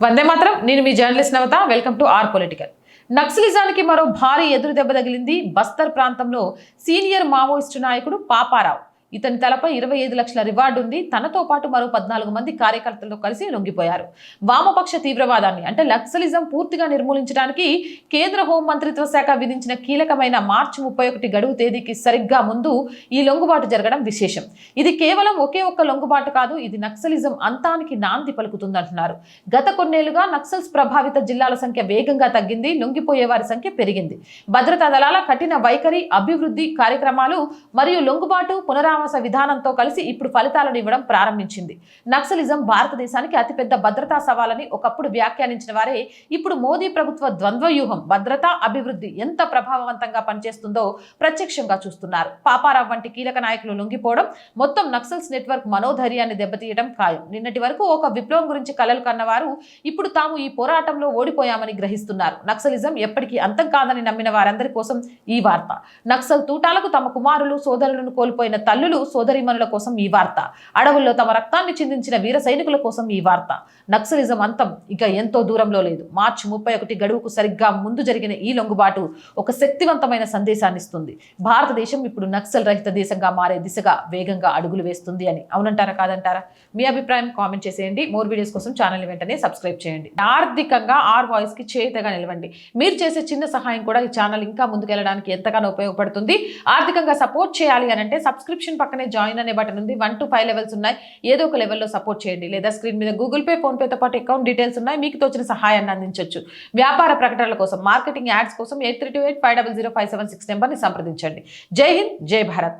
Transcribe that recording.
వందే మాత్రం. నేను మీ journalist Navata. Welcome to our political. నక్సలిజానికి మరో భారీ ఎదురు దెబ్బ తగిలింది. బస్తర్ ప్రాంతంలో సీనియర్ మావోయిస్టు నాయకుడు పాపారావు. ఇతని తలపై 25 లక్షల రివార్డు ఉంది. తనతో పాటు మరో 14 మంది కార్యకర్తలతో కలిసి లొంగిపోయారు. వామపక్ష తీవ్రవాదాన్ని అంటే నక్సలిజం పూర్తిగా నిర్మూలించడానికి కేంద్ర హోం మంత్రిత్వ శాఖ విధించిన కీలకమైన మార్చి 31 గడువు తేదీకి సరిగ్గా ముందు ఈ లొంగుబాటు జరగడం విశేషం. ఇది కేవలం ఒకే ఒక్క లొంగుబాటు కాదు, ఇది నక్సలిజం అంతానికి నాంది పలుకుతుందంటున్నారు. గత కొన్నేళ్లుగా నక్సల్స్ ప్రభావిత జిల్లాల సంఖ్య వేగంగా తగ్గింది. లొంగిపోయే వారి సంఖ్య పెరిగింది. భద్రతా దళాల కఠిన వైఖరి, అభివృద్ధి కార్యక్రమాలు మరియు లొంగుబాటు పునరావాస విధానంతో కలిసి ఇప్పుడు ఫలితాలను ఇవ్వడం ప్రారంభించింది. నక్సలిజం భారతదేశానికి అతిపెద్ద భద్రతా సవాలని ఒకప్పుడు వ్యాఖ్యానించిన వారే ఇప్పుడు మోదీ ప్రభుత్వ ద్వంద్వ వ్యూహం భద్రత, అభివృద్ధి ఎంత ప్రభావవంతంగా పనిచేస్తుందో ప్రత్యక్షంగా చూస్తున్నారు. పాపారావు వంటి కీలక నాయకులు లొంగిపోవడం మొత్తం నక్సల్స్ నెట్వర్క్ మనోధైర్యాన్ని దెబ్బతీయడం ఖాయం. నిన్నటి వరకు ఒక విప్లవం గురించి కలలు కన్నవారు ఇప్పుడు తాము ఈ పోరాటంలో ఓడిపోయామని గ్రహిస్తున్నారు. నక్సలిజం ఎప్పటికీ అంతం కాదని నమ్మిన వారందరి కోసం ఈ వార్త. నక్సల్ తూటాలకు తమ కుమారులు, సోదరులను కోల్పోయిన తల్లులు, సోదరీమణుల కోసం ఈ వార్త. అడవుల్లో తమ రక్తాన్ని చిందించిన వీర సైనికుల కోసం ఈ వార్త. నక్సలిజం అంతం ఇక ఎంతో దూరంలో లేదు. మార్చి 31 గడువుకు సరిగ్గా ముందు జరిగిన ఈ లొంగుబాటు ఒక శక్తివంతమైన సందేశాన్ని ఇస్తుంది. భారతదేశం ఇప్పుడు నక్సల్ రహిత దేశంగా మారే దిశగా వేగంగా అడుగులు వేస్తుంది అని. అవునంటారా కాదంటారా? మీ అభిప్రాయం కామెంట్ చేసేయండి. మోర్ వీడియోస్ కోసం ఛానల్ వెంటనే సబ్స్క్రైబ్ చేయండి. ఆర్థికంగా ఆర్ వాయిస్ కి చేతగా నిలవండి. మీరు చేసే చిన్న సహాయం కూడా ఈ ఛానల్ ఇంకా ముందుకెళ్ళడానికి ఎంతగానో ఉపయోగపడుతుంది. ఆర్థికంగా సపోర్ట్ చేయాలి అని అంటే సబ్స్క్రిప్షన్ పక్కనే జాయిన్ అనే బటన్ ఉంది. 1 to 5 లెవెల్స్ ఉన్నాయి. ఏదో ఒక లెవెల్లో సపోర్ట్ చేయండి. లేదా స్క్రీన్ మీద గూగుల్ పే, ఫోన్ పేతో పాటు అకౌంట్ డీటెయిల్స్ ఉన్నాయి. మీకు తోచిన సహాయాన్ని అందించవచ్చు. వ్యాపార ప్రకటనల కోసం, మార్కెటింగ్ యాడ్స్ కోసం 8328500576 నెంబర్ని సంప్రదించండి. జై హింద్, జై భారత్.